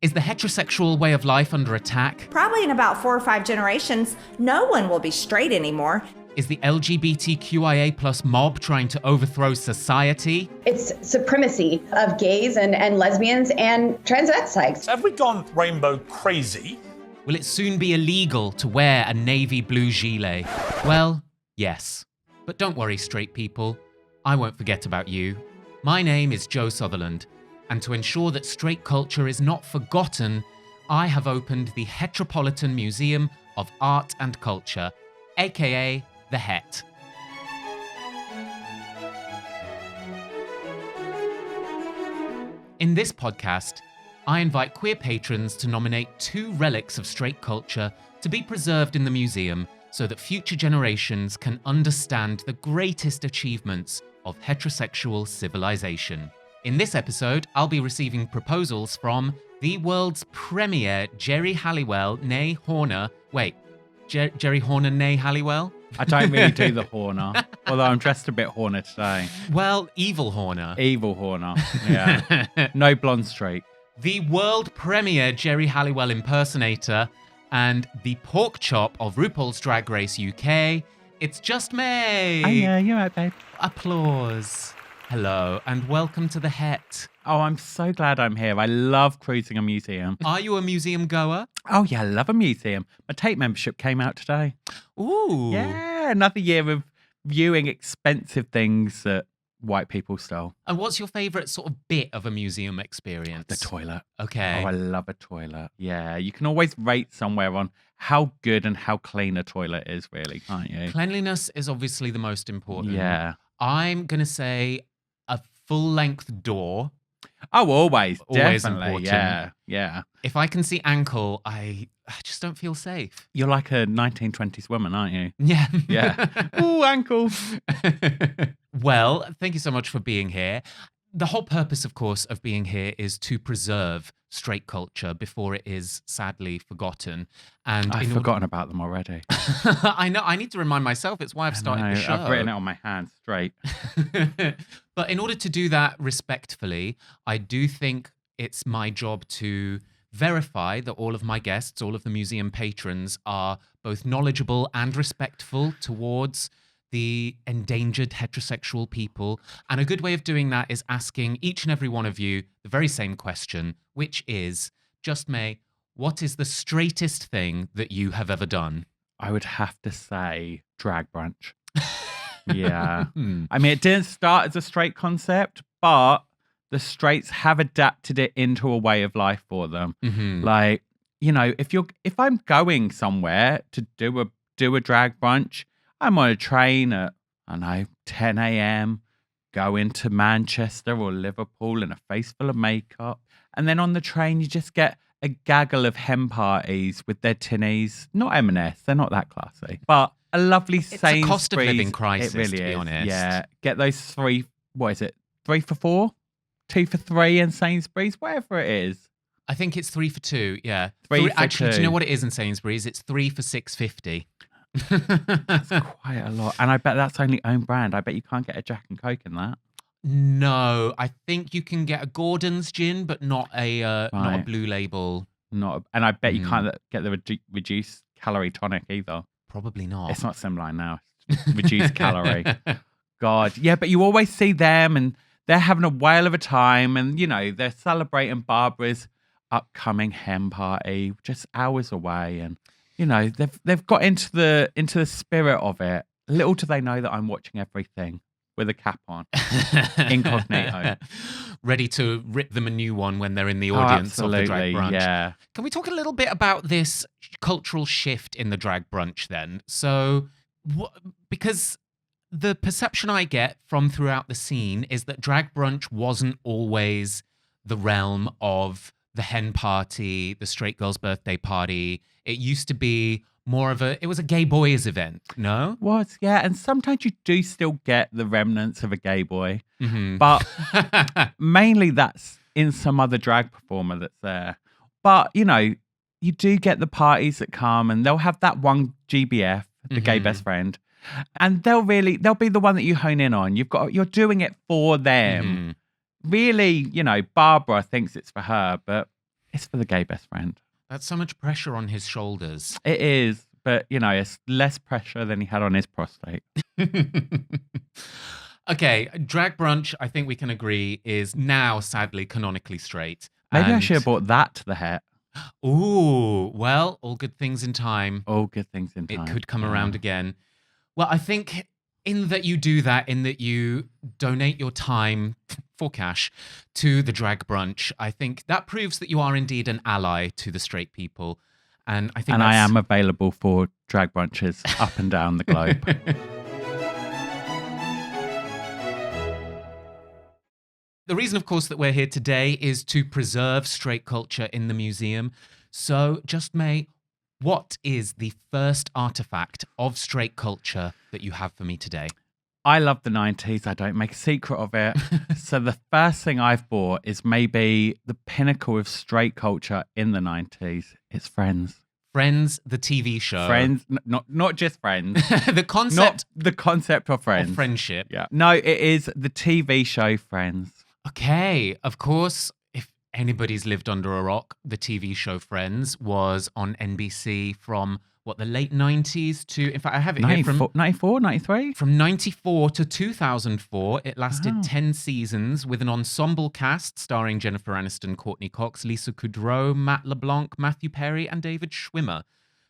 Is the heterosexual way of life under attack? Probably in about 4 or 5 generations, no one will be straight anymore. Is the LGBTQIA plus mob trying to overthrow society? It's supremacy of gays and lesbians and transvestites. Have we gone rainbow crazy? Will it soon be illegal to wear a navy blue gilet? Well, yes. But don't worry, straight people. I won't forget about you. My name is Joe Sutherland, and to ensure that straight culture is not forgotten, I have opened the Heteropolitan Museum of Art and Culture, aka the Het. In this podcast, I invite queer patrons to nominate 2 relics of straight culture to be preserved in the museum so that future generations can understand the greatest achievements of heterosexual civilization. In this episode, I'll be receiving proposals from the world's premier Geri Halliwell, née Horner. Wait, Geri Horner, née Halliwell? I don't really do the Horner, although I'm dressed a bit Horner today. Well, evil Horner. Evil Horner, yeah. No blonde streak. The world premier Geri Halliwell Impersonator and the pork chop of RuPaul's Drag Race UK. It's just me. Oh yeah, you're right, babe. Applause. Hello and welcome to the Het. Oh, I'm so glad I'm here. I love cruising a museum. Are you a museum goer? Oh yeah, I love a museum. My Tate membership came out today. Ooh. Yeah, another year of viewing expensive things that white people stole. And what's your favourite sort of bit of a museum experience? The toilet. Okay. Oh, I love a toilet. Yeah, you can always rate somewhere on how good and how clean a toilet is, really, can't you? Cleanliness is obviously the most important. Yeah. I'm going to say a full-length door. Oh, always Always definitely. important. Yeah. If I can see ankle, I just don't feel safe. You're like a 1920s woman, aren't you? Yeah. Yeah. Ooh, ankle. Well, thank you so much for being here. The whole purpose, of course, of being here is to preserve straight culture before it is sadly forgotten. And I've forgotten about them already. I know. I need to remind myself. It's why I've started the show. I've written it on my hand straight. But in order to do that respectfully, I do think it's my job to verify that all of my guests, all of the museum patrons, are both knowledgeable and respectful towards the endangered heterosexual people. And a good way of doing that is asking each and every one of you the very same question, which is, just May, what is the straightest thing that you have ever done? I would have to say Drag Brunch. Yeah. I mean, it didn't start as a straight concept, but the straights have adapted it into a way of life for them. Mm-hmm. Like, you know, if I'm going somewhere to do a drag brunch, I'm on a train at, I don't know, 10 a.m., go into Manchester or Liverpool in a face full of makeup. And then on the train, you just get a gaggle of hen parties with their tinnies. Not M&S, they're not that classy. But a lovely Sainsbury's. It's a cost of living crisis, it really to be is. honest. Yeah, get those 3 for 4? 2 for 3 in Sainsbury's, whatever it is. I think it's 3 for 2, yeah. 3 for Actually, 2. do you know what it is in Sainsbury's? It's 3 for $6.50. That's quite a lot. And I bet that's only own brand. I bet you can't get a Jack and Coke in that. No, I think you can get a Gordon's gin, but not a Blue Label. And I bet you can't get the reduced calorie tonic either. Probably not. It's not Slimline now. It's reduced calorie. God. Yeah, but you always see them and they're having a whale of a time. And, you know, they're celebrating Barbara's upcoming hen party just hours away. And, you know, they've got into the spirit of it. Little do they know that I'm watching everything with a cap on. Incognito. Ready to rip them a new one when they're in the audience of the Drag Brunch. Yeah. Can we talk a little bit about this cultural shift in the Drag Brunch then? So, because the perception I get from throughout the scene is that Drag Brunch wasn't always the realm of the hen party, the straight girl's birthday party. It used to be more of it was a gay boys event, no? Was, yeah. And sometimes you do still get the remnants of a gay boy. Mm-hmm. But mainly that's in some other drag performer that's there. But, you know, you do get the parties that come and they'll have that one GBF, the gay best friend. And they'll be the one that you hone in on. You're doing it for them. Really, you know, Barbara thinks it's for her, but It's for the gay best friend. That's so much pressure on his shoulders. It is, but it's less pressure than he had on his prostate. Okay, Drag Brunch, I think we can agree, is now sadly canonically straight. Maybe I should have brought that to the het. Ooh, well, all good things in time. All good things in time. It could come around again. Well, I think in that you do that, in that you donate your time for cash to the Drag Brunch, I think that proves that you are indeed an ally to the straight people. And I think I am available for drag brunches up and down the globe. The reason, of course, that we're here today is to preserve straight culture in the museum. So, Just May, what is the first artifact of straight culture that you have for me today? I love the 90s. I don't make a secret of it. So the first thing I've bought is maybe the pinnacle of straight culture in the 90s. It's Friends. Friends, the TV show. Friends, not just Friends. The concept. Not the concept of Friends. Of friendship. Yeah. No, it is the TV show Friends. Okay. Of course, if anybody's lived under a rock, the TV show Friends was on NBC from the late 90s to, in fact, I have it here from 94, 93? From 94 to 2004. It lasted 10 seasons with an ensemble cast starring Jennifer Aniston, Courtney Cox, Lisa Kudrow, Matt LeBlanc, Matthew Perry, and David Schwimmer.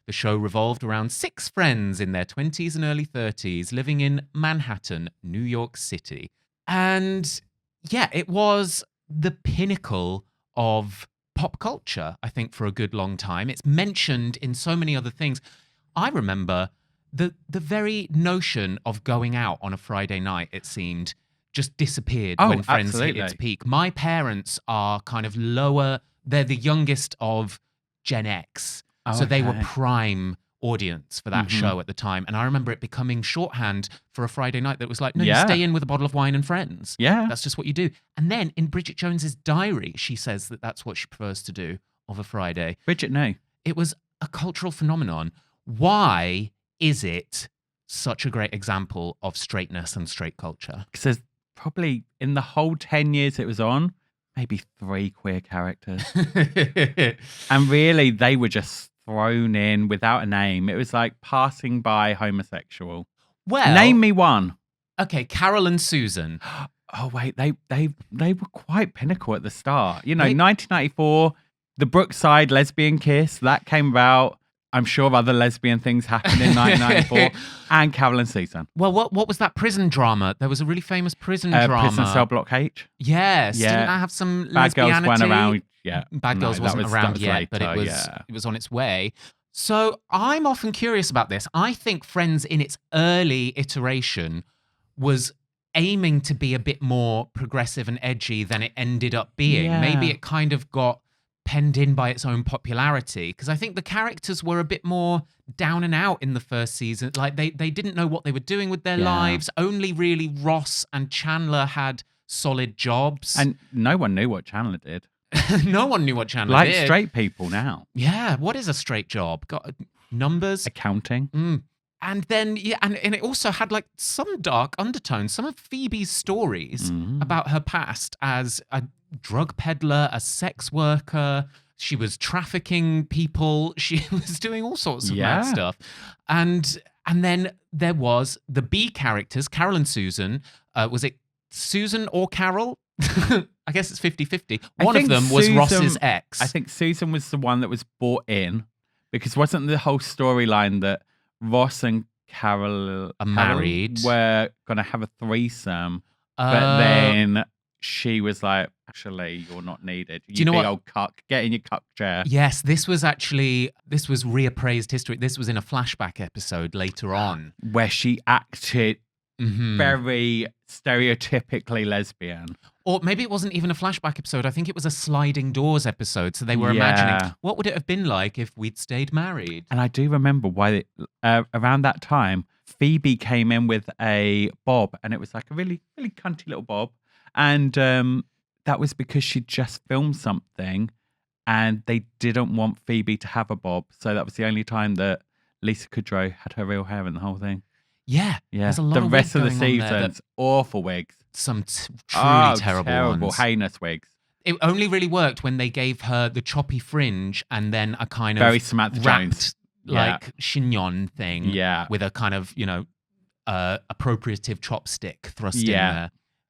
The show revolved around 6 friends in their 20s and early 30s living in Manhattan, New York City. And yeah, it was the pinnacle of pop culture, I think, for a good long time. It's mentioned in so many other things. I remember the very notion of going out on a Friday night, it seemed, just disappeared when Friends hit its peak. My parents are kind of lower, they're the youngest of Gen X. So they were prime audience for that show at the time. And I remember it becoming shorthand for a Friday night that was like, no, you stay in with a bottle of wine and friends. Yeah. That's just what you do. And then in Bridget Jones's diary, she says that that's what she prefers to do of a Friday. Bridget, no. It was a cultural phenomenon. Why is it such a great example of straightness and straight culture? Because there's probably, in the whole 10 years it was on, maybe 3 queer characters. And really, they were just thrown in without a name. It was like passing by homosexual. Well, name me one. Okay, Carol and Susan. Oh wait, they were quite pinnacle at the start. 1994, the Brookside lesbian kiss that came about. I'm sure other lesbian things happened in 1994. And Carol and Susan. Well, what was that prison drama? There was a really famous prison drama. Prison Cell Block H. Yes. Yeah. Didn't that have some Bad lesbianity? Girls went around. Yeah. Bad Girls wasn't around yet, later, but it was on its way. So I'm often curious about this. I think Friends in its early iteration was aiming to be a bit more progressive and edgy than it ended up being. Yeah. Maybe it kind of got penned in by its own popularity, because I think the characters were a bit more down and out in the first season. Like they didn't know what they were doing with their lives. Only really Ross and Chandler had solid jobs. And no one knew what Chandler did. No one knew what Chandler did. Like straight people now. Yeah, what is a straight job? Got numbers? Accounting. And then, and it also had like some dark undertones. Some of Phoebe's stories about her past as a drug peddler, a sex worker. She was trafficking people. She was doing all sorts of mad stuff. And then there was the B characters, Carol and Susan. Was it Susan or Carol? I guess it's 50-50. One of them was Ross's ex. I think Susan was the one that was brought in, because wasn't the whole storyline that Ross and Carol are married, were going to have a threesome, but then she was like, actually, you're not needed. You know big old cuck, get in your cuck chair. Yes, this was reappraised history. This was in a flashback episode later on. Where she acted very stereotypically lesbian. Or maybe it wasn't even a flashback episode. I think it was a sliding doors episode. So they were imagining, what would it have been like if we'd stayed married? And I do remember why around that time, Phoebe came in with a bob, and it was like a really, really cunty little bob. And that was because she'd just filmed something and they didn't want Phoebe to have a bob. So that was the only time that Lisa Kudrow had her real hair in the whole thing. Yeah. There's a lot the of rest of the seasons, awful wigs. Some truly terrible ones. Heinous wigs. It only really worked when they gave her the choppy fringe and then a kind of Very Samantha Jones. wrapped, like chignon thing. Yeah. With a kind of, appropriative chopstick thrust Yeah. in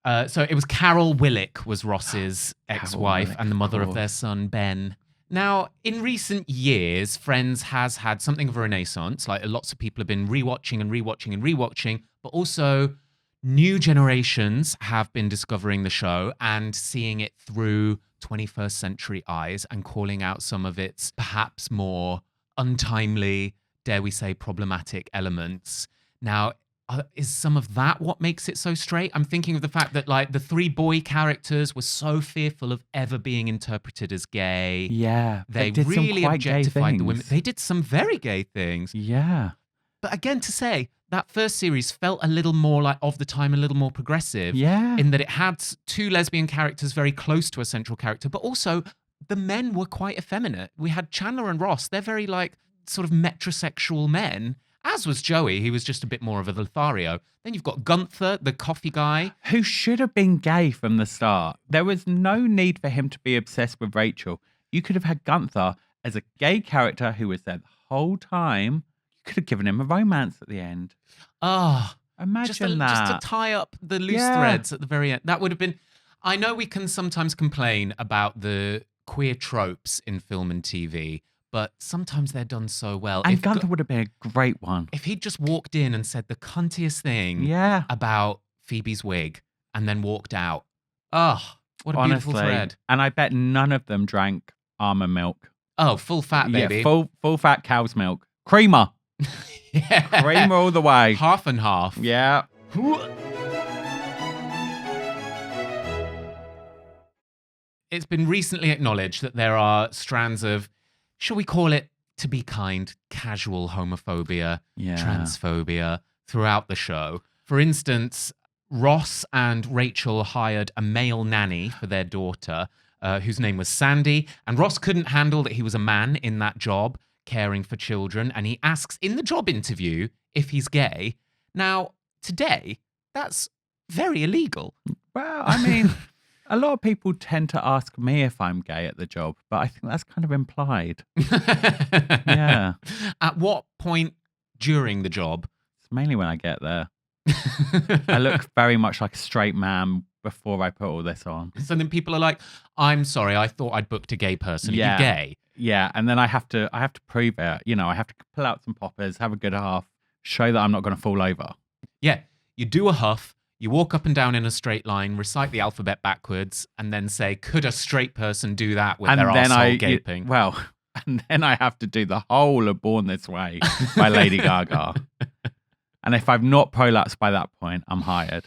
there. So it was Carol Willick was Ross's ex-wife Willick, and the mother of of their son, Ben. Now, in recent years, Friends has had something of a renaissance. Like lots of people have been rewatching, but also new generations have been discovering the show and seeing it through 21st century eyes and calling out some of its perhaps more untimely, dare we say, problematic elements. Now, is some of that what makes it so straight? I'm thinking of the fact that like the 3 boy characters were so fearful of ever being interpreted as gay. Yeah. They did some really quite gay objectified the women. things. They did some very gay things. Yeah. But again, to say, that first series felt a little more like of the time, a little more progressive. Yeah. In that it had 2 lesbian characters very close to a central character, but also the men were quite effeminate. We had Chandler and Ross. They're very like sort of metrosexual men, as was Joey. He was just a bit more of a Lothario. Then you've got Gunther, the coffee guy. Who should have been gay from the start. There was no need for him to be obsessed with Rachel. You could have had Gunther as a gay character who was there the whole time. You could have given him a romance at the end. Ah, Imagine just that. to tie up the loose Yeah. threads at the very end. That would have been. I know we can sometimes complain about the queer tropes in film and TV, but sometimes they're done so well. And Gunther would have been a great one. If he'd just walked in and said the cuntiest thing Yeah. about Phoebe's wig and then walked out. Oh, what a Honestly. beautiful thread. And I bet none of them drank almond milk. Oh, full fat, baby. Yeah, full fat cow's milk. Creamer. Yeah. Creamer all the way. Half and half. Yeah. It's been recently acknowledged that there are strands of, shall we call it, to be kind, casual homophobia, Yeah. transphobia throughout the show. For instance, Ross and Rachel hired a male nanny for their daughter, whose name was Sandy, and Ross couldn't handle that he was a man in that job, caring for children, and he asks in the job interview if he's gay. Now, today, that's very illegal. Well, I mean, a lot of people tend to ask me if I'm gay at the job, but I think that's kind of implied. Yeah. At what point during the job? It's mainly when I get there. I look very much like a straight man before I put all this on. So then people are like, I'm sorry, I thought I'd booked a gay person. Yeah. Are you gay? Yeah, and then I have to prove it. You know, I have to pull out some poppers, have a good half, show that I'm not going to fall over. Yeah. You do a huff, you walk up and down in a straight line, recite the alphabet backwards, and then say, could a straight person do that with their arsehole gaping? And then I have to do the whole of Born This Way by Lady Gaga. And if I've not prolapsed by that point, I'm hired.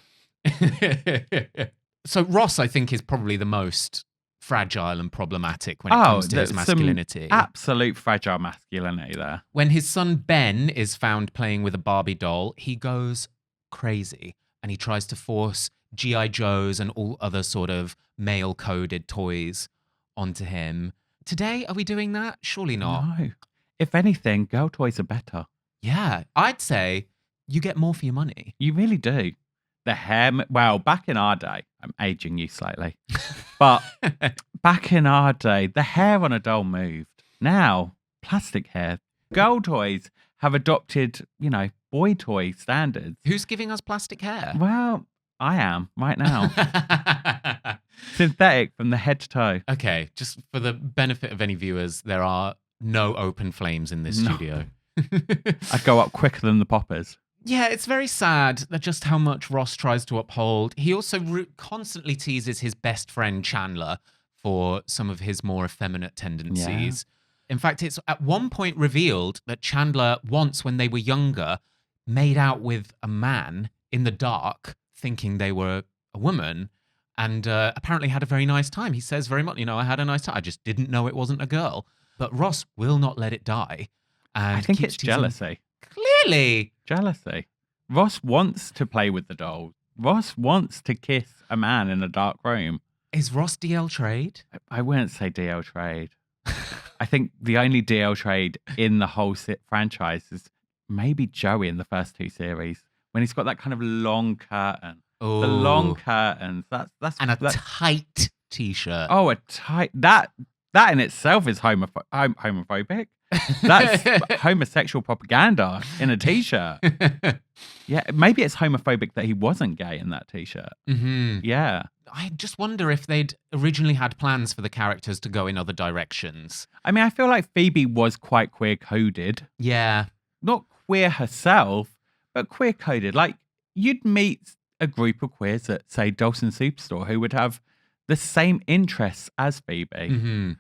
So Ross, I think, is probably the most fragile and problematic when it comes to his there's some masculinity. Absolute fragile masculinity there. When his son Ben is found playing with a Barbie doll, he goes crazy and he tries to force G.I. Joes and all other sort of male-coded toys onto him. Today, are we doing that? Surely not. No. If anything, girl toys are better. Yeah, I'd say you get more for your money. You really do. The hair, well, back in our day, I'm aging you slightly, but back in our day, the hair on a doll moved. Now, plastic hair. Girl toys have adopted, boy toy standards. Who's giving us plastic hair? Well, I am right now. Synthetic from the head to toe. Okay, just for the benefit of any viewers, there are no open flames in this studio. I'd go up quicker than the poppers. Yeah, it's very sad that just how much Ross tries to uphold. He also constantly teases his best friend Chandler for some of his more effeminate tendencies. Yeah. In fact, it's at one point revealed that Chandler once, when they were younger, made out with a man in the dark, thinking they were a woman, and apparently had a very nice time. He says very much, I had a nice time. I just didn't know it wasn't a girl. But Ross will not let it die. And I think keeps it's teasing. jealousy. Clearly. Jealousy. Ross wants to play with the doll. Ross wants to kiss a man in a dark room. Is Ross DL trade? I wouldn't say DL trade. I think the only DL trade in the whole franchise is maybe Joey in the first 2 series when he's got that kind of long curtain. Ooh. The long curtains. That's tight t-shirt. Oh, a tight that in itself is homophobic. That's homosexual propaganda in a t-shirt. Yeah, maybe it's homophobic that he wasn't gay in that t-shirt. Mm-hmm. Yeah. I just wonder if they'd originally had plans for the characters to go in other directions. I mean, I feel like Phoebe was quite queer-coded. Yeah. Not queer herself, but queer-coded. Like, you'd meet a group of queers at, say, Dawson Superstore who would have the same interests as Phoebe. Mm-hmm.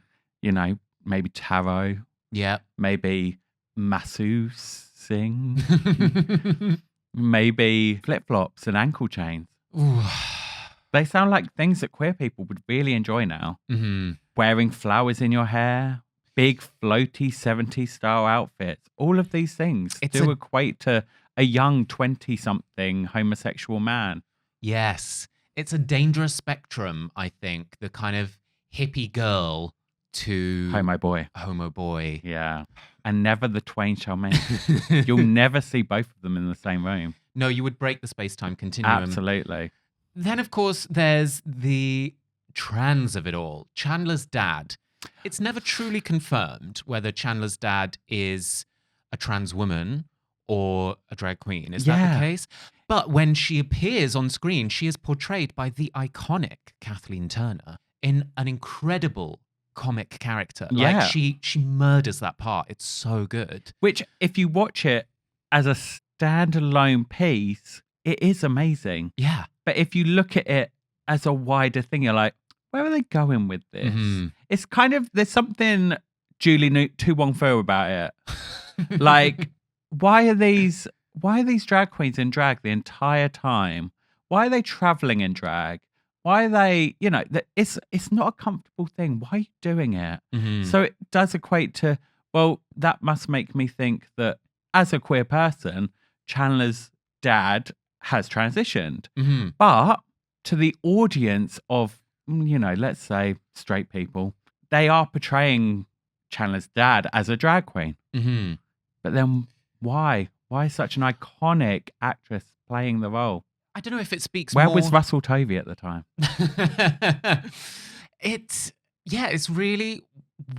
You know, maybe tarot, Yeah. maybe masseursing, maybe flip-flops and ankle chains. Ooh. They sound like things that queer people would really enjoy now. Mm-hmm. Wearing flowers in your hair, big floaty 70s style outfits. All of these things do equate to a young 20-something homosexual man. Yes. It's a dangerous spectrum, I think. The kind of hippie girl to Homo boy. homo boy. Yeah. And never the twain shall meet. You'll never see both of them in the same room. No, you would break the space-time continuum. Absolutely. Then, of course, there's the trans of it all. Chandler's dad. It's never truly confirmed whether Chandler's dad is a trans woman or a drag queen. Is that the case? But when she appears on screen, she is portrayed by the iconic Kathleen Turner in an incredible comic character. Yeah. Like she murders that part. It's so good. Which, if you watch it as a standalone piece, it is amazing. Yeah. But if you look at it as a wider thing, you're like, where are they going with this? Mhm. It's kind of, there's something Julie Tu Wong Fu about it. Like, why are these drag queens in drag the entire time? Why are they traveling in drag? Why are they, you know, it's not a comfortable thing. Why are you doing it? Mhm. So it does equate to, well, that must make me think that as a queer person, Chandler's dad has transitioned. Mhm. But to the audience of, you know, let's say straight people, they are portraying Chandler's dad as a drag queen. Mhm. But then why? Why is such an iconic actress playing the role? I don't know if it speaks Where more... was Russell Tovey at the time? It's really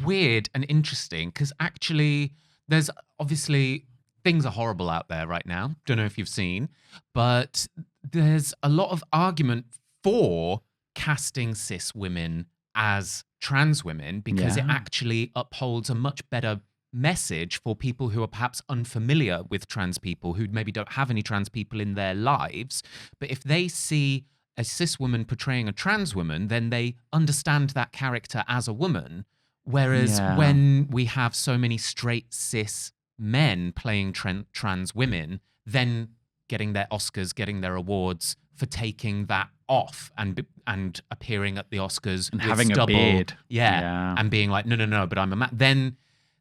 weird and interesting because actually there's obviously things are horrible out there right now. Don't know if you've seen, but there's a lot of argument for casting cis women as trans women because it Yeah. actually upholds a much better message for people who are perhaps unfamiliar with trans people, who maybe don't have any trans people in their lives. But if they see a cis woman portraying a trans woman, then they understand that character as a woman. Whereas Yeah. when we have so many straight cis men playing trans women, then getting their Oscars, getting their awards for taking that off and appearing at the Oscars And with having a stubble, beard. yeah, Yeah. and being like, no, but I'm a man. Then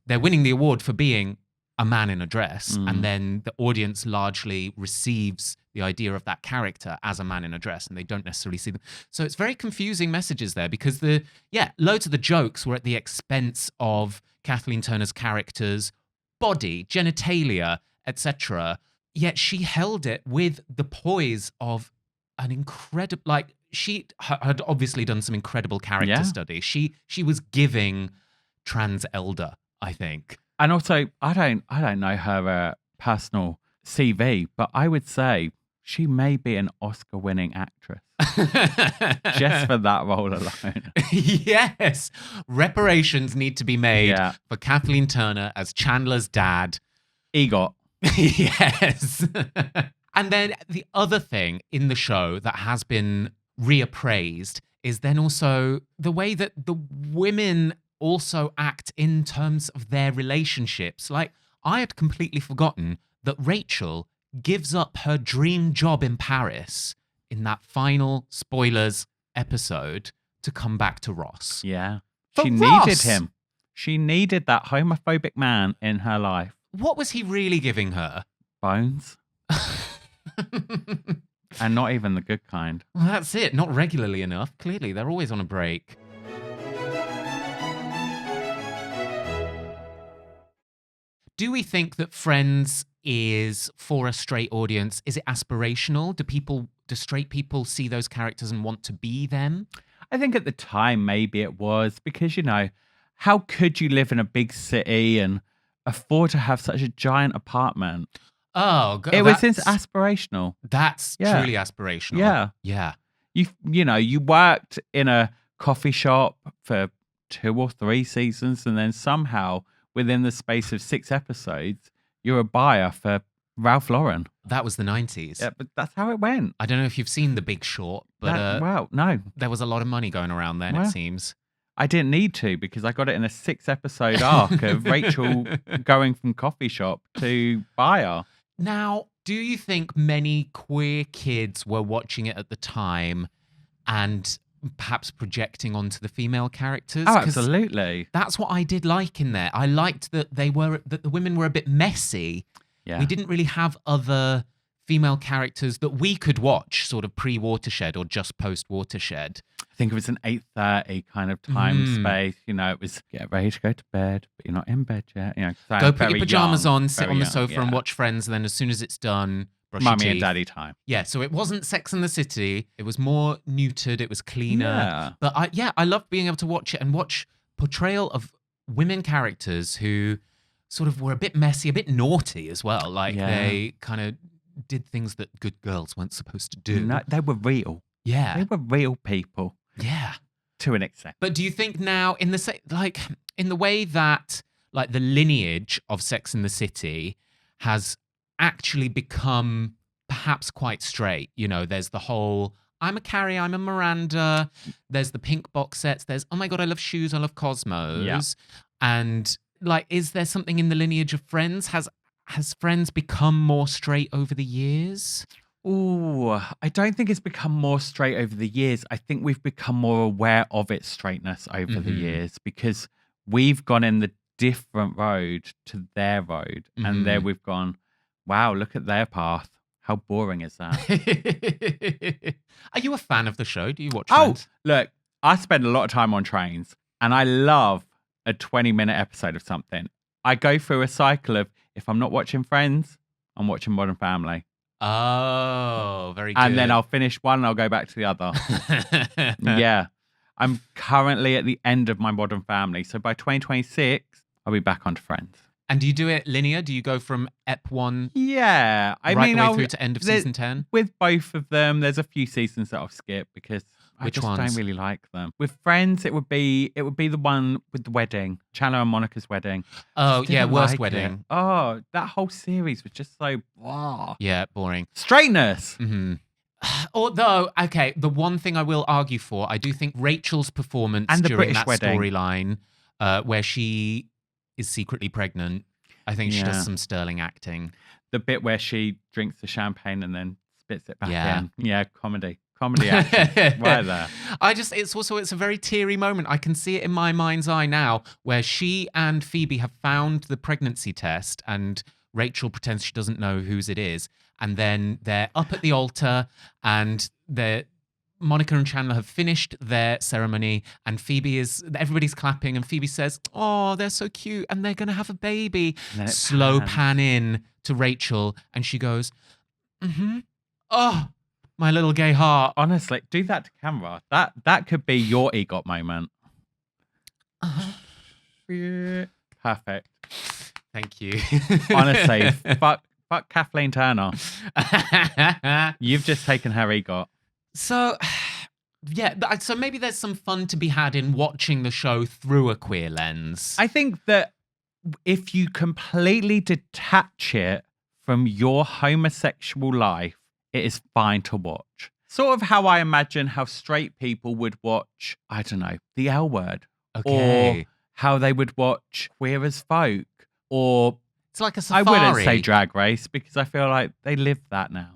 they're winning the award for being a man in a dress, and then the audience largely receives the idea of that character as a man in a dress, and they don't necessarily see them. So it's very confusing messages there because loads of the jokes were at the expense of Kathleen Turner's character's body, genitalia, etc. Yet she held it with the poise of an incredible, like she had obviously done some incredible character Yeah. study. She was giving trans elder, I think. And also, I don't know her personal CV, but I would say she may be an Oscar-winning actress just for that role alone. Yes. Reparations need to be made Yeah. for Kathleen Turner as Chandler's dad. EGOT. Yes. And then the other thing in the show that has been reappraised is then also the way that the women also act in terms of their relationships. Like, I had completely forgotten that Rachel gives up her dream job in Paris in that final spoilers episode to come back to Ross. Yeah. For She Ross! needed him. She needed that homophobic man in her life. What was he really giving her? Bones. And not even the good kind. Well, that's it. Not regularly enough. Clearly, they're always on a break. Do we think that Friends is for a straight audience? Is it aspirational? Do straight people see those characters and want to be them? I think at the time, maybe it was because, how could you live in a big city and afford to have such a giant apartment? Oh, It was aspirational. That's Yeah. truly aspirational. Yeah. Yeah. You worked in a coffee shop for 2 or 3 seasons, and then somehow within the space of 6 episodes, you're a buyer for Ralph Lauren. That was the 90s. Yeah, but that's how it went. I don't know if you've seen The Big Short, but No. there was a lot of money going around then, Well, it seems. I didn't need to because I got it in a 6-episode arc of Rachel going from coffee shop to buyer. Now, do you think many queer kids were watching it at the time and perhaps projecting onto the female characters? Oh, 'Cause absolutely. that's what I did like in there. I liked that that the women were a bit messy. Yeah. We didn't really have other female characters that we could watch sort of pre-Watershed or just post-Watershed. I think it was an 8:30 kind of time space. It was get ready to go to bed, but you're not in bed yet. Go put your pajamas on, sit very on the young, sofa and yeah. watch Friends, and then as soon as it's done, brush your Mummy and teeth. daddy time. Yeah, so it wasn't Sex and the City. It was more neutered. It was cleaner. Yeah. But I loved being able to watch it and watch portrayal of women characters who sort of were a bit messy, a bit naughty as well. Like they kind of did things that good girls weren't supposed to do. No, they were real. Yeah. They were real people Yeah. to an extent. But do you think now in the way that like the lineage of Sex and the City has actually become perhaps quite straight? There's the whole I'm a Carrie, I'm a Miranda. There's the pink box sets. There's oh my god, I love shoes, I love Cosmos. Yeah. And like, is there something in the lineage of Friends? Has Friends become more straight over the years? Ooh, I don't think it's become more straight over the years. I think we've become more aware of its straightness over the years because we've gone in the different road to their road. And there we've gone, wow, look at their path. How boring is that? Are you a fan of the show? Do you watch Oh, Friends? look, I spend a lot of time on trains and I love a 20-minute episode of something. I go through a cycle of if I'm not watching Friends, I'm watching Modern Family. Oh, very good. And then I'll finish one and I'll go back to the other. Yeah. I'm currently at the end of my Modern Family. So by 2026, I'll be back onto Friends. And do you do it linear? Do you go from Ep 1 Yeah. right the way through to end of season 10? With both of them, there's a few seasons that I'll skip because I Which just ones? don't really like them. With Friends, it would be the one with the wedding, Chandler and Monica's wedding. Oh, Just yeah, didn't Worst like Wedding. it. Oh, that whole series was just so blah. Yeah, boring. Straightness. hmm Although, okay, the one thing I will argue for, I do think Rachel's performance And the during British that wedding. storyline, where she is secretly pregnant, I think she Yeah. does some sterling acting. The bit where she drinks the champagne and then spits it back Yeah. in. Yeah, comedy action. Right there. It's a very teary moment. I can see it in my mind's eye now, where she and Phoebe have found the pregnancy test and Rachel pretends she doesn't know whose it is. And then they're up at the altar and Monica and Chandler have finished their ceremony and everybody's clapping and Phoebe says, oh, they're so cute and they're going to have a baby. And then it Slow pans. pan in to Rachel and she goes, oh, my little gay heart. Honestly, do that to camera. That could be your EGOT moment. Yeah. Perfect. Thank you. Honestly, fuck Kathleen Turner. You've just taken her EGOT. So, yeah, so maybe there's some fun to be had in watching the show through a queer lens. I think that if you completely detach it from your homosexual life, it is fine to watch. Sort of how I imagine how straight people would watch, I don't know, The L Word. Okay. Or how they would watch Queer as Folk. Or It's like a I safari. wouldn't say Drag Race because I feel like they live that now.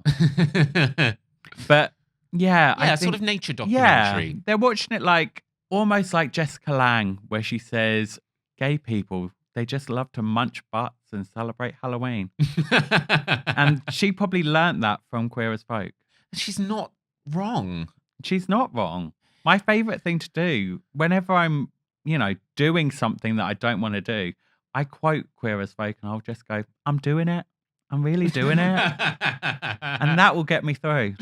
But yeah, I think, sort of nature yeah, documentary. they're watching it like almost like Jessica Lange, where she says, gay people, they just love to munch butts and celebrate Halloween. And she probably learnt that from Queer as Folk. She's not wrong. She's not wrong. My favorite thing to do whenever I'm, doing something that I don't want to do, I quote Queer as Folk and I'll just go, I'm doing it. I'm really doing it. And that will get me through.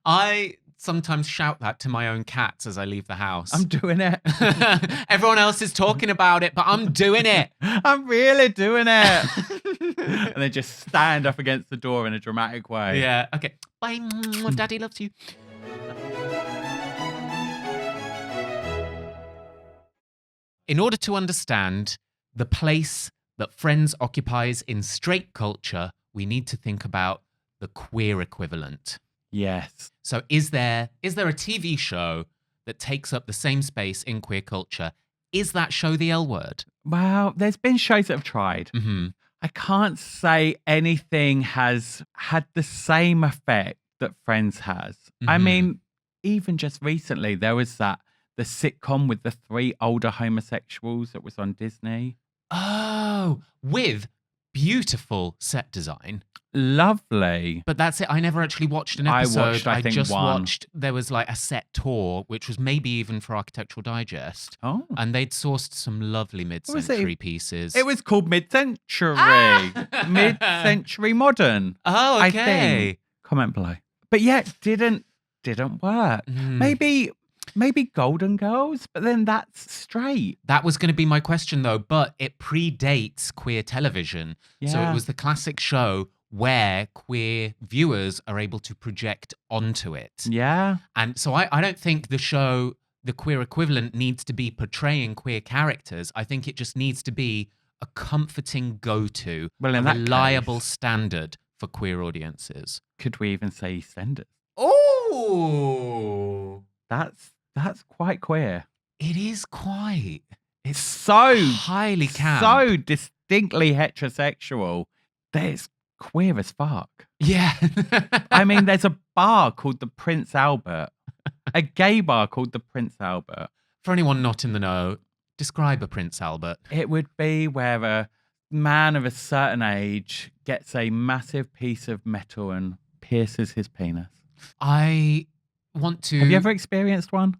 I sometimes shout that to my own cats as I leave the house. I'm doing it. Everyone else is talking about it, but I'm doing it. I'm really doing it. And they just stand up against the door in a dramatic way. Yeah. Okay. Bye. Daddy loves you. In order to understand the place that Friends occupies in straight culture, we need to think about the queer equivalent. Yes. So is there a TV show that takes up the same space in queer culture? Is that show the L Word? Well, there's been shows that have tried. Mm-hmm. I can't say anything has had the same effect that Friends has. I mean, even just recently, there was the sitcom with the 3 older homosexuals that was on Disney. Oh, with beautiful set design. Lovely. But that's it. I never actually watched an episode. I think, just one. watched, there was like a set tour, which was maybe even for Architectural Digest. Oh. And they'd sourced some lovely mid-century pieces. It was called Mid-Century. Mid-Century Modern. Oh, okay. I think. Comment below. But yeah, it didn't work. Maybe Golden Girls, but then that's straight. That was going to be my question, though, but it predates queer television. Yeah. So it was the classic show where queer viewers are able to project onto it. Yeah. And so I don't think the show, the queer equivalent, needs to be portraying queer characters. I think it just needs to be a comforting go-to, Well, a in that reliable case, standard for queer audiences. could we even say EastEnders? Oh! That's quite queer. It is quite. It's So highly camp. so distinctly heterosexual that it's queer as fuck. Yeah. I mean, there's a bar called the Prince Albert, a gay bar called the Prince Albert. For anyone not in the know, describe a Prince Albert. It would be where a man of a certain age gets a massive piece of metal and pierces his penis. I want to. Have you ever experienced one?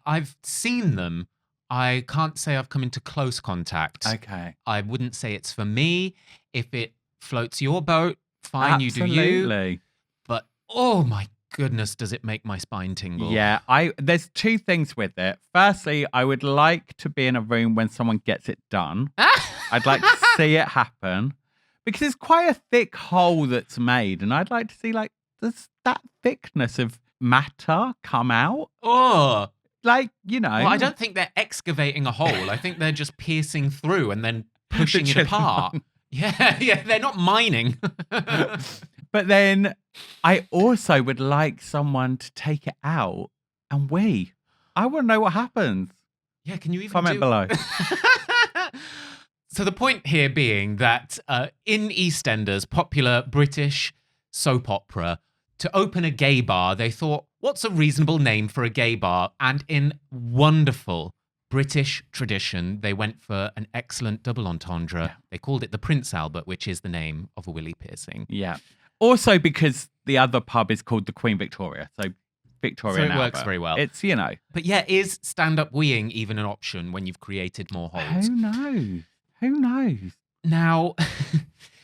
I've seen them. I can't say I've come into close contact. Okay. I wouldn't say it's for me. If it floats your boat, fine, Absolutely. you do you. But oh my goodness, does it make my spine tingle? Yeah, there's 2 things with it. Firstly, I would like to be in a room when someone gets it done. I'd like to see it happen because it's quite a thick hole that's made, and I'd like to see like that thickness of matter come out. Oh, Like, you know. well, I don't think they're excavating a hole. I think they're just piercing through and then pushing it apart. Yeah, they're not mining. But then I also would like someone to take it out and wee. I want to know what happens. Yeah, can you even Comment below. So the point here being that in EastEnders, popular British soap opera, to open a gay bar, they thought, what's a reasonable name for a gay bar? And in wonderful British tradition, they went for an excellent double entendre. Yeah. They called it the Prince Albert, which is the name of a willy piercing. Yeah. Also because the other pub is called the Queen Victoria. So Victoria and So it works Albert. very well. It's, you know. But yeah, is stand-up weeing even an option when you've created more holes? Who knows? Who knows? Now,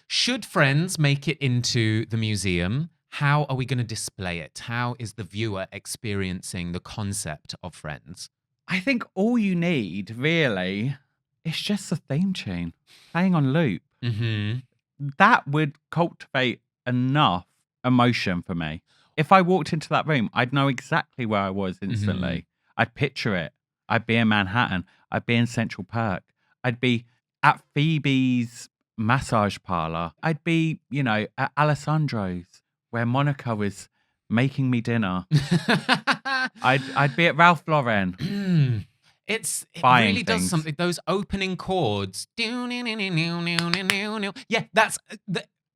should Friends make it into the museum, how are we going to display it? How is the viewer experiencing the concept of Friends? I think all you need, really, is just a theme tune playing on loop. Mm-hmm. That would cultivate enough emotion for me. If I walked into that room, I'd know exactly where I was instantly. Mm-hmm. I'd picture it. I'd be in Manhattan. I'd be in Central Park. I'd be at Phoebe's massage parlor. I'd be, you know, at Alessandro's where Monica was making me dinner. I'd be at Ralph Lauren. It buying really does things. something. Those opening chords. Yeah, that's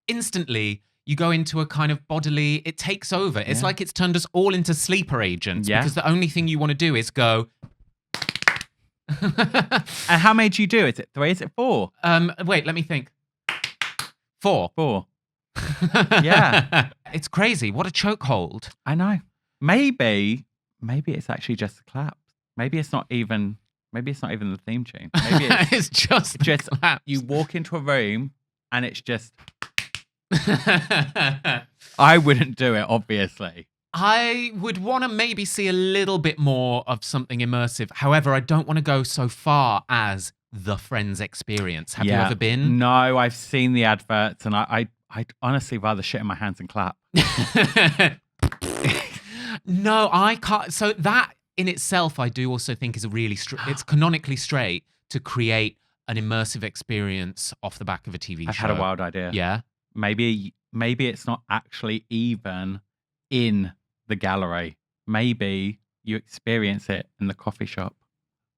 instantly you go into a kind of bodily, it takes over. It's like it's turned us all into sleeper agents because the only thing you want to do is go. And how many do you do? Is it 3? Is it 4? Wait, let me think. 4. 4. Yeah. It's crazy. What a chokehold. I know. Maybe it's actually just the clap. Maybe it's not even the theme tune. Maybe it's just claps. You walk into a room and it's just I wouldn't do it, obviously. I would want to maybe see a little bit more of something immersive. However, I don't want to go so far as the Friends experience. Have you ever been? No, I've seen the adverts, and I'd honestly rather shit in my hands and clap. No, I can't. So that in itself, I do also think is a really it's canonically straight to create an immersive experience off the back of a TV show. I've had a wild idea. Yeah. Maybe it's not actually even in the gallery. Maybe you experience it in the coffee shop.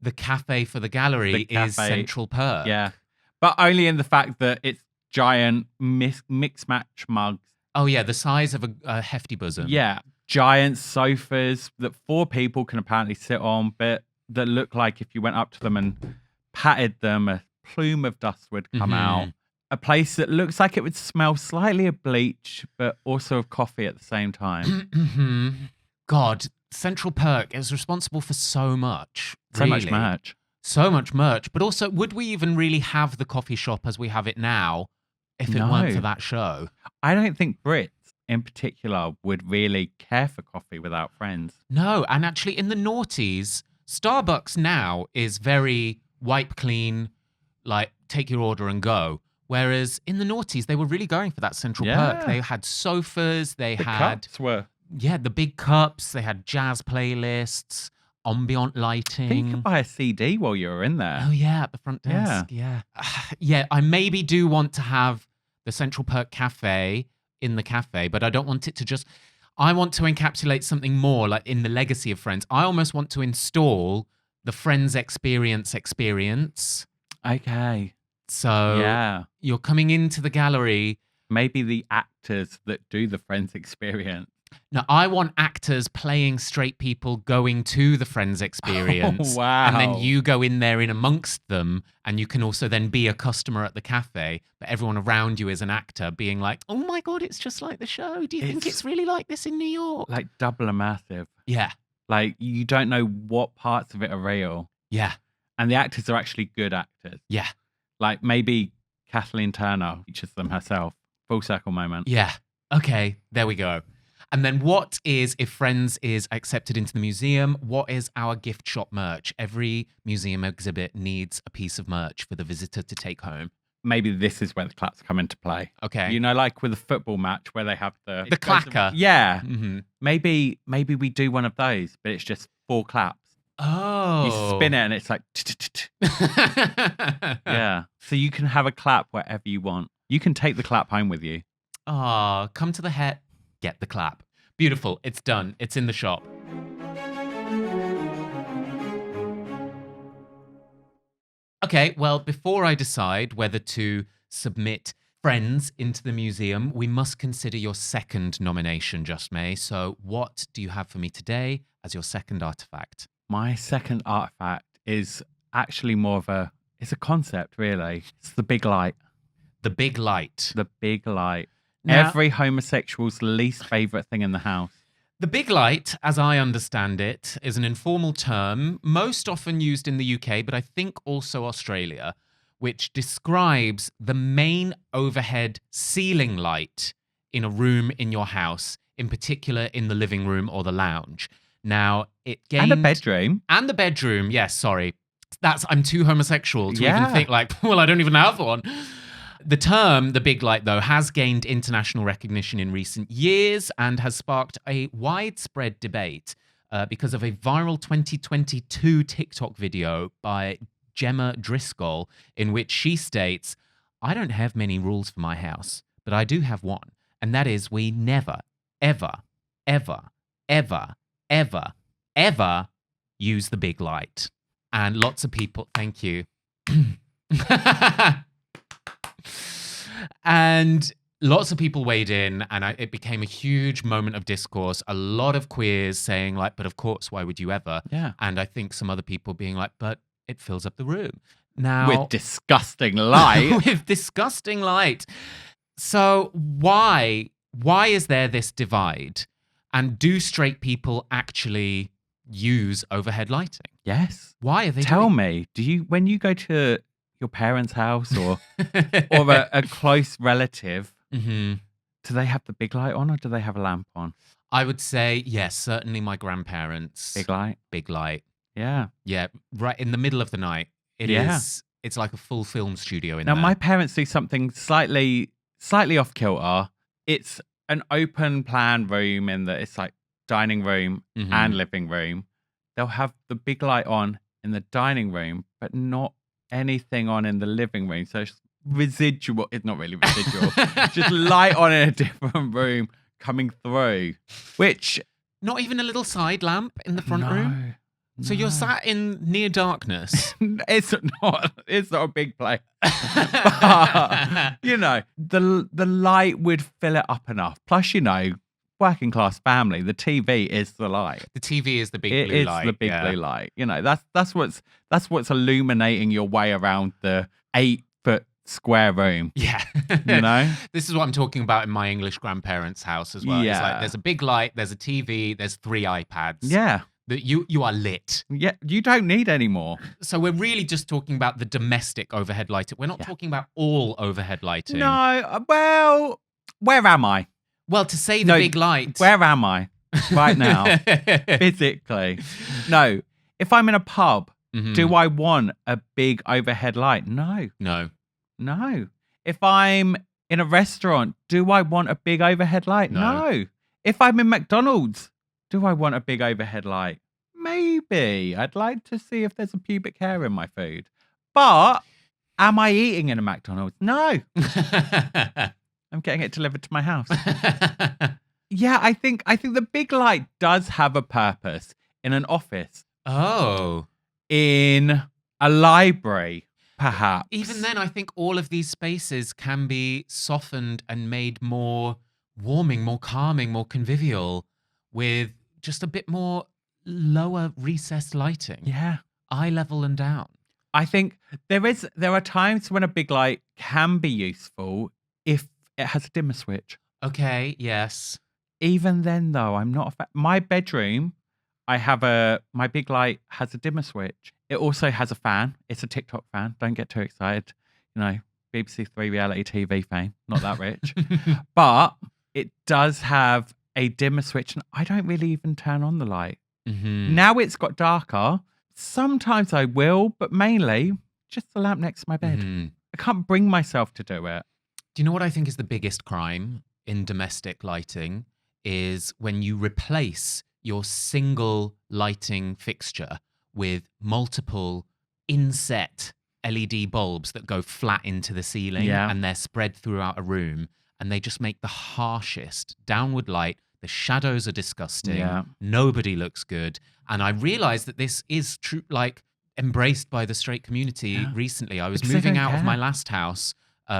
The cafe for the gallery is Central Perk. Yeah. But only in the fact that it's giant mix match mugs. Oh, yeah. The size of a hefty bosom. Yeah. Giant sofas that 4 people can apparently sit on, but that look like if you went up to them and patted them, a plume of dust would come out. A place that looks like it would smell slightly of bleach, but also of coffee at the same time. God, Central Perk is responsible for so much. So much merch. So much merch. But also, would we even really have the coffee shop as we have it now if it weren't for that show? I don't think Brits in particular would really care for coffee without Friends. No, and actually in the noughties, Starbucks now is very wipe clean, like take your order and go. Whereas in the noughties, they were really going for that Central Perk. They had sofas, the cups were. Yeah, the big cups, they had jazz playlists, ambient lighting. I think you could buy a CD while you were in there. Oh yeah, at the front desk. Yeah. Yeah, I maybe do want to have the Central Perk Cafe in the cafe, but I don't want it to just... I want to encapsulate something more like in the legacy of Friends. I almost want to install the Friends experience. Okay. So you're coming into the gallery. Maybe the actors that do the Friends experience. Now, I want actors playing straight people going to the Friends experience. Oh, wow. And then you go in there in amongst them, and you can also then be a customer at the cafe, but everyone around you is an actor being like, oh my God, it's just like the show. Do you think it's really like this in New York? Like double immersive. Yeah. Like you don't know what parts of it are real. Yeah. And the actors are actually good actors. Yeah. Like maybe Kathleen Turner features them herself. Full circle moment. Yeah. Okay. There we go. And then what is, if Friends is accepted into the museum, what is our gift shop merch? Every museum exhibit needs a piece of merch for the visitor to take home. Maybe this is where the claps come into play. Okay. You know, like with a football match where they have the clacker. Yeah. Mm-hmm. Maybe we do one of those, but it's just 4 claps. Oh. You spin it and it's like... Yeah. So you can have a clap wherever you want. You can take the clap home with you. Oh, come to the Het, get the clap. Beautiful. It's done. It's in the shop. Okay, well, before I decide whether to submit Friends into the museum, we must consider your second nomination, Just May. So what do you have for me today as your second artifact? My second artifact is actually more of it's a concept, really. It's the big light. The big light. The big light. Now, every homosexual's least favorite thing in the house. The big light, as I understand it, is an informal term most often used in the UK, but I think also Australia, which describes the main overhead ceiling light in a room in your house, in particular in the living room or the lounge. Now, it gained... And a bedroom. And the bedroom. Yes, sorry. I'm too homosexual to Yeah. even think like, well, I don't even have one. The term, the big light, though, has gained international recognition in recent years and has sparked a widespread debate because of a viral 2022 TikTok video by Gemma Driscoll, in which she states, I don't have many rules for my house, but I do have one. And that is we never, ever, ever, ever, ever, ever use the big light. And lots of people, thank you. And lots of people weighed in, and it became a huge moment of discourse. A lot of queers saying like, but of course, why would you ever? Yeah. And I think some other people being like, but it fills up the room. Now, With disgusting light. with disgusting light. So why is there this divide? And do straight people actually use overhead lighting? Yes. Why are they Tell doing me, do you, when you go to your parents' house or a close relative, Mm-hmm. do they have the big light on or do they have a lamp on? I would say, yes, certainly my grandparents. Big light. Big light. Yeah. Yeah, right in the middle of the night. Yeah. It's like a full film studio in Now, there. my parents do something slightly off kilter. It's an open plan room in that it's like dining room Mhm. and living room. They'll have the big light on in the dining room, but not anything on in the living room. So it's residual. It's not really residual. Just light on in a different room coming through, which Not even a little side lamp in the front room? So you're sat in near darkness. It's not a big place. But, you know, the light would fill it up enough. Plus, you know, working class family, the TV is the light. The TV is the big It blue is light. the big yeah. blue light. You know, that's what's illuminating your way around the 8-foot square room. Yeah. You know? This is what I'm talking about in my English grandparents' house as well. It's Yeah. like there's a big light, there's a TV, there's 3 iPads. Yeah. That you are lit. Yeah. You don't need any more. So we're really just talking about the domestic overhead lighting. We're not talking about all overhead lighting. No. Well, where am I? Well, to say the No, big light. Where am I right now? Physically. No. If I'm in a pub, Mhm. do I want a big overhead light? No. No. No. If I'm in a restaurant, do I want a big overhead light? No. If I'm in McDonald's, do I want a big overhead light? Maybe. I'd like to see if there's a pubic hair in my food. But am I eating in a McDonald's? No. I'm getting it delivered to my house. Yeah, I think the big light does have a purpose in an office, Oh. in a library, perhaps. Even then, I think all of these spaces can be softened and made more warming, more calming, more convivial with just a bit more lower recessed lighting. Yeah. Eye level and down. I think there are times when a big light can be useful if it has a dimmer switch. Okay, yes. Even then, though, I'm not a fan. My bedroom, my big light has a dimmer switch. It also has a fan. It's a TikTok fan. Don't get too excited. You know, BBC Three reality TV fame. Not that rich. But it does have a dimmer switch, and I don't really even turn on the light. Mhm. Now it's got darker. Sometimes I will, but mainly just the lamp next to my bed. Mhm. I can't bring myself to do it. Do you know what I think is the biggest crime in domestic lighting? Is when you replace your single lighting fixture with multiple inset LED bulbs that go flat into the ceiling Yeah. and they're spread throughout a room and they just make the harshest downward light. The shadows are disgusting. Yeah. Nobody looks good. And I realized that this is true, like embraced by the straight community Yeah. recently. I was Because they moving don't out of care. my last house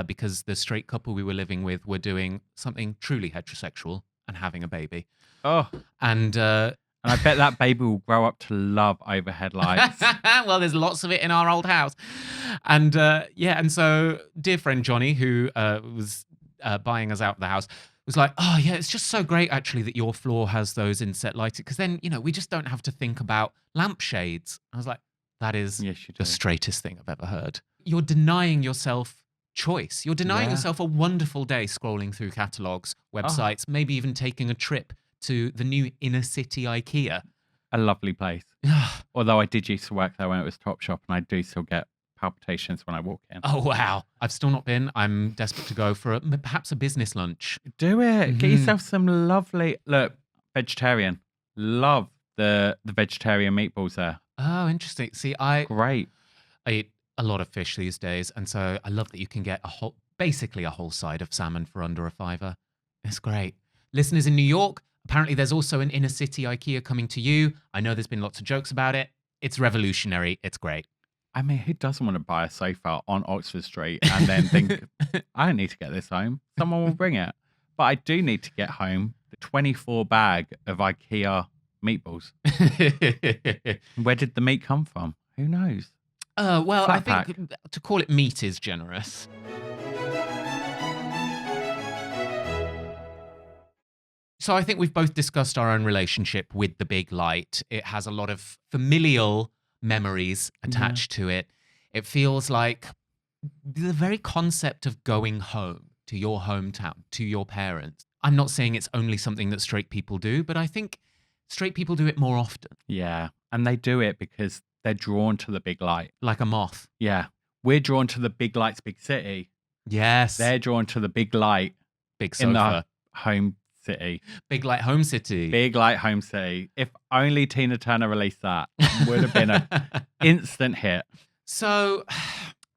because the straight couple we were living with were doing something truly heterosexual and having a baby. Oh, And and I bet that baby will grow up to love overhead lights. well, there's lots of it in our old house. And and so dear friend Johnny, who was buying us out of the house, was like, oh yeah, it's just so great actually that your floor has those inset lighting, because then, you know, we just don't have to think about lampshades. I was like, that is Yes, you the do. straightest thing I've ever heard. You're denying yourself choice. You're denying Yeah. yourself a wonderful day scrolling through catalogs, Oh. websites, maybe even taking a trip to the new inner city IKEA. A lovely place. Although I did used to work there when it was Topshop, and I do still get palpitations when I walk in. Oh, wow. I've still not been. I'm desperate to go for perhaps a business lunch. Do it. Get Mhm. yourself some lovely, look, vegetarian. Love the vegetarian meatballs there. Oh, interesting. See, I Great. eat a lot of fish these days, and so I love that you can get basically a whole side of salmon for under a £5. It's great. Listeners in New York, apparently there's also an inner city IKEA coming to you. I know there's been lots of jokes about it. It's revolutionary. It's great. I mean, who doesn't want to buy a sofa on Oxford Street and then think, I don't need to get this home. Someone will bring it. But I do need to get home the 24 bag of IKEA meatballs. Where did the meat come from? Who knows? Well, Flat I think to call it meat is generous. So I think we've both discussed our own relationship with the big light. It has a lot of familial memories attached to it. It feels like the very concept of going home to your hometown, to your parents, I'm not saying it's only something that straight people do, but I think straight people do it more often, Yeah. And they do it because they're drawn to the big light. like a moth. Yeah. We're drawn to the big lights, big city. Yes. They're drawn to the big light Big in the sofa. home city. Big light home city. Big light home city. If only Tina Turner released that, would have been an instant hit. So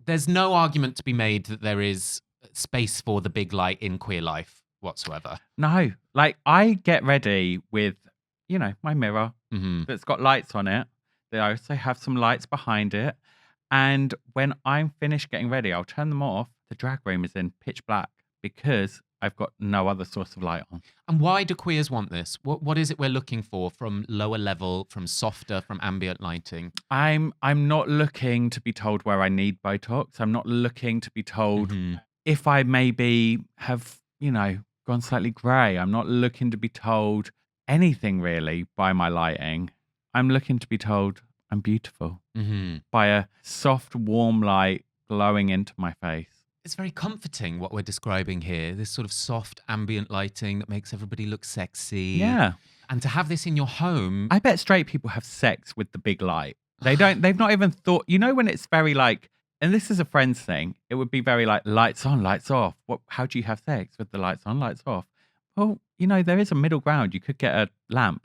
there's no argument to be made that there is space for the big light in queer life whatsoever. No, like I get ready with, my mirror Hmm. that's got lights on it. They also have some lights behind it. And when I'm finished getting ready, I'll turn them off. The drag room is in pitch black because I've got no other source of light on. And why do queers want this? What is it we're looking for from lower level, from softer, from ambient lighting? I'm not looking to be told where I need Botox. I'm not looking to be told Mhm. if I maybe have, gone slightly grey. I'm not looking to be told anything really by my lighting. I'm looking to be told I'm beautiful Mhm. by a soft, warm light glowing into my face. It's very comforting what we're describing here. This sort of soft ambient lighting that makes everybody look sexy. Yeah. And to have this in your home. I bet straight people have sex with the big light. They've not even thought, when it's very like, and this is a friend's thing, it would be very like lights on, lights off. How do you have sex with the lights on, lights off? Well, there is a middle ground. You could get a lamp.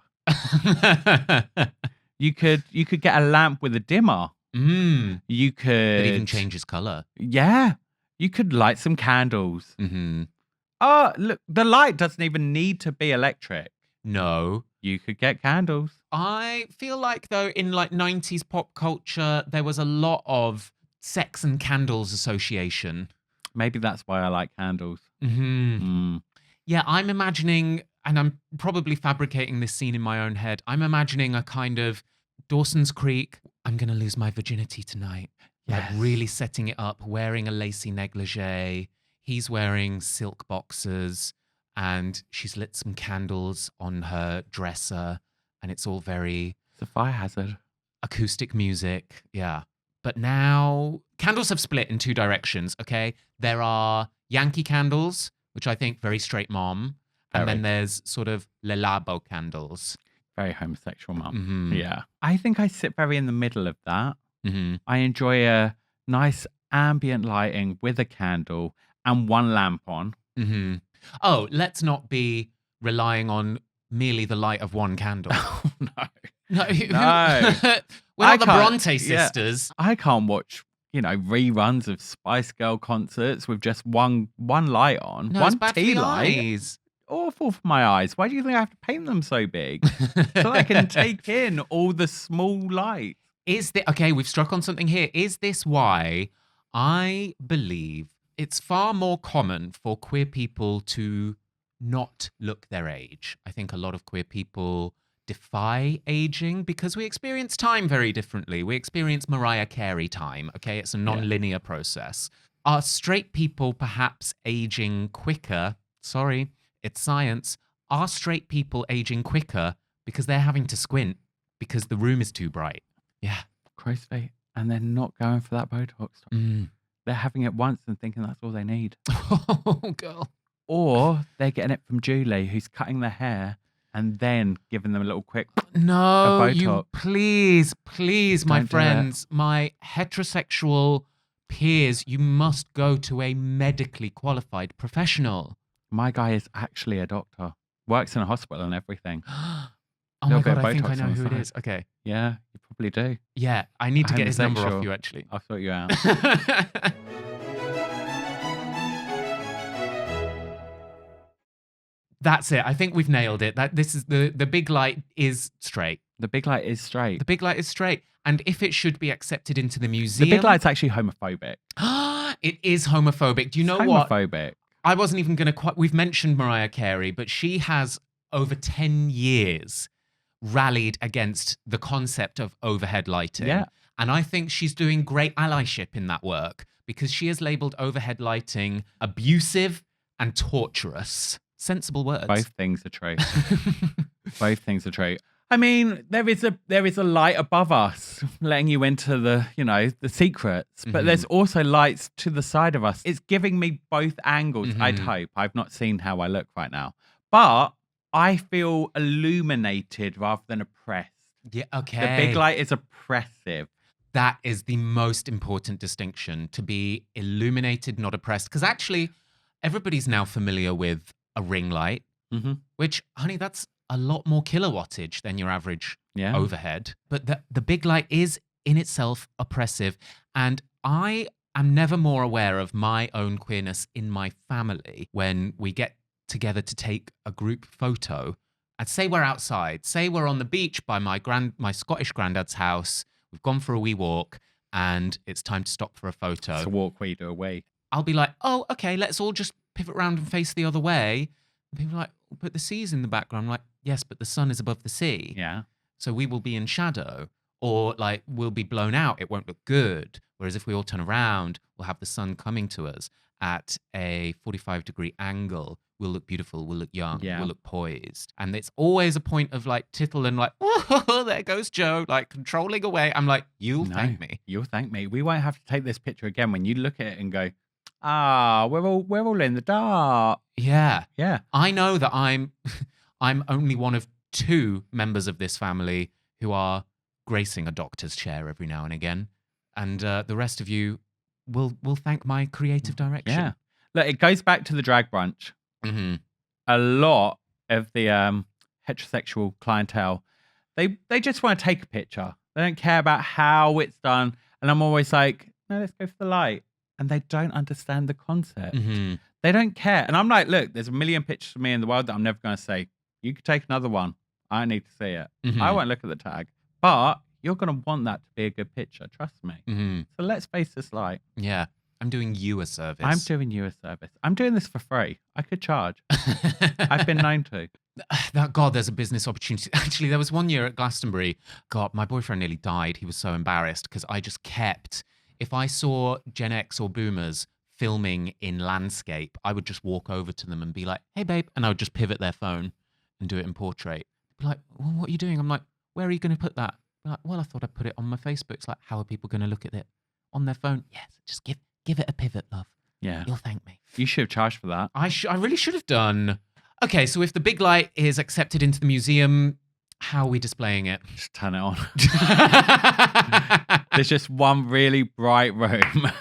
You could get a lamp with a dimmer. You could. It even changes color. Yeah. You could light some candles. Mm-hmm. Oh, look, the light doesn't even need to be electric. No. You could get candles. I feel like, though, in like 90s pop culture, there was a lot of sex and candles association. Maybe that's why I like candles. Mm-hmm. Yeah, I'm imagining, and I'm probably fabricating this scene in my own head. I'm imagining a kind of Dawson's Creek, I'm going to lose my virginity tonight. Yes. Like really setting it up, wearing a lacy negligee. He's wearing silk boxers and she's lit some candles on her dresser and it's all very It's a fire hazard. acoustic music. Yeah. But now candles have split in two directions, okay? There are Yankee candles, which I think very straight mom. And Very. then there's sort of Le Labo candles. Very homosexual mum. Mm-hmm. Yeah. I think I sit very in the middle of that. Mm-hmm. I enjoy a nice ambient lighting with a candle and one lamp on. Mm-hmm. Oh, let's not be relying on merely the light of one candle. Oh, no. No. No. We're I not the can't- Bronte yeah. sisters. I can't watch, reruns of Spice Girl concerts with just one light on. No, one it's bad for tea the light. eyes. Awful for my eyes. Why do you think I have to paint them so big? So I can take in all the small lights. Okay, we've struck on something here. Is this why I believe it's far more common for queer people to not look their age? I think a lot of queer people defy aging because we experience time very differently. We experience Mariah Carey time, okay? It's a non-linear process. Are straight people perhaps aging quicker? Sorry, it's science. Are straight people aging quicker because they're having to squint because the room is too bright? Yeah. Crow's feet. And they're not going for that Botox. They're having it once and thinking that's all they need. Oh, girl. Or they're getting it from Julie, who's cutting their hair and then giving them a little quick. No, A you Botox. please, my Don't do it. friends, my heterosexual peers, you must go to a medically qualified professional. My guy is actually a doctor, works in a hospital and everything. Oh my Little bit God, of I think I Botox know on the who it side. is. Okay. Yeah, you probably do. Yeah, I need to get his number off Homosexual. you, actually. I'll sort you out. That's it. I think we've nailed it. This is the big light is straight. The big light is straight. The big light is straight. And if it should be accepted into the The museum, big light's actually homophobic. it is homophobic. Do you know It's what? homophobic. I wasn't even going to we've mentioned Mariah Carey, but she has over 10 years rallied against the concept of overhead lighting. Yeah. And I think she's doing great allyship in that work because she has labeled overhead lighting abusive and torturous. Sensible words. Both things are true. Both things are true. I mean, there is a light above us, letting you into the secrets. But there's also lights to the side of us. It's giving me both angles. I'd hope. I've not seen how I look right now, but I feel illuminated rather than oppressed. Yeah. Okay. The big light is oppressive. That is the most important distinction, to be illuminated, not oppressed. Because actually, everybody's now familiar with a ring light, which, honey, that's a lot more kilowattage than your average overhead. But the big light is in itself oppressive. And I am never more aware of my own queerness in my family when we get together to take a group photo. And say we're outside, say we're on the beach by my Scottish granddad's house. We've gone for a wee walk and it's time to stop for a photo. It's a walk we do away. I'll be like, oh, okay, let's all just pivot around and face the other way. And people are like, but the sea's in the background. I'm like, yes, but the sun is above the sea. Yeah. So we will be in shadow, or like we'll be blown out. It won't look good. Whereas if we all turn around, we'll have the sun coming to us at a 45-degree angle. We'll look beautiful, we'll look young, we'll look poised. And it's always a point of like tittle and like, oh, there goes Joe, like controlling away. I'm like, you'll thank me. You'll thank me. We won't have to take this picture again when you look at it and go, we're all in the dark. Yeah. Yeah. I know that I'm only one of 2 members of this family who are gracing a doctor's chair every now and again. And the rest of you will thank my creative direction. Yeah. Look, it goes back to the drag brunch. A lot of the heterosexual clientele, they just want to take a picture. They don't care about how it's done. And I'm always like, no, let's go for the light. And they don't understand the concept. They don't care. And I'm like, look, there's a million pictures of me in the world that I'm never going to say, you could take another one. I need to see it. I won't look at the tag. But you're going to want that to be a good picture. Trust me. So let's face this light. Yeah. I'm doing you a service. I'm doing you a service. I'm doing this for free. I could charge. I've been known to. God, there's a business opportunity. Actually, there was one year at Glastonbury. God, my boyfriend nearly died. He was so embarrassed because I just kept, if I saw Gen X or boomers filming in landscape, I would just walk over to them and be like, hey, babe. And I would just pivot their phone and do it in portrait. Be like, well, what are you doing? I'm like, where are you going to put that? Be like, well, I thought I'd put it on my Facebook. It's like, how are people going to look at it? On their phone? Yes, just give it a pivot, love. Yeah. You'll thank me. You should have charged for that. I really should have done. Okay, so if the big light is accepted into the museum, how are we displaying it? Just turn it on. There's just one really bright room.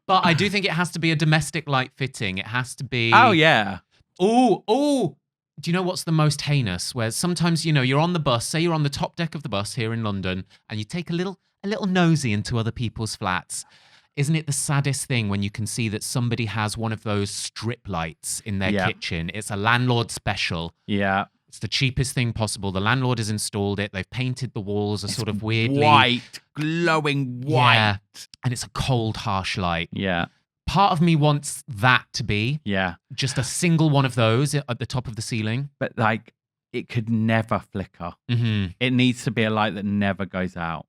But I do think it has to be a domestic light fitting. It has to be... Oh, yeah. Oh. Do you know what's the most heinous? Where sometimes, you're on the bus, say you're on the top deck of the bus here in London, and you take a little nosy into other people's flats. Isn't it the saddest thing when you can see that somebody has one of those strip lights in their kitchen? It's a landlord special. Yeah. It's the cheapest thing possible. The landlord has installed it. They've painted the walls a sort of weirdly... white, glowing white. Yeah. And it's a cold, harsh light. Yeah. Part of me wants that to be just a single one of those at the top of the ceiling. But like, it could never flicker. It needs to be a light that never goes out.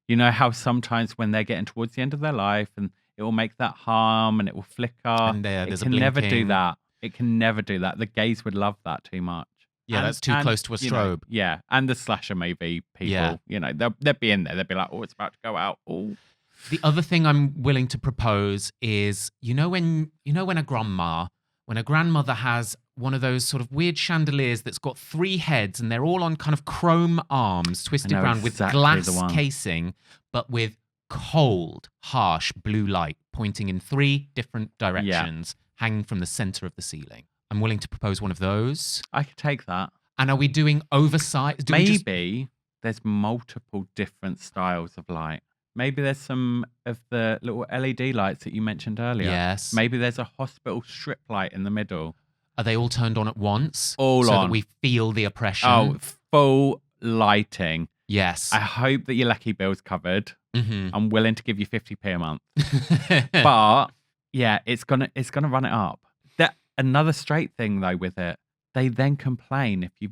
You know how sometimes when they're getting towards the end of their life and it will make that hum and it will flicker. And there's it can never do that. It can never do that. The gays would love that too much. Yeah, that's too close to a strobe. And the slasher movie people, they'll be in there. They'll be like, oh, it's about to go out. Oh. The other thing I'm willing to propose is, when a grandmother has one of those sort of weird chandeliers that's got 3 heads and they're all on kind of chrome arms twisted around with glass casing, but with cold, harsh blue light pointing in 3 different directions, hanging from the center of the ceiling. I'm willing to propose one of those. I could take that. And are we doing oversized? Maybe there's multiple different styles of light. Maybe there's some of the little LED lights that you mentioned earlier. Yes. Maybe there's a hospital strip light in the middle. Are they all turned on at once? All so on. That we feel the oppression? Oh, full lighting. Yes. I hope that your lucky bill's covered. I'm willing to give you 50p a month. But yeah, it's gonna run it up. That another straight thing though with it. They then complain if you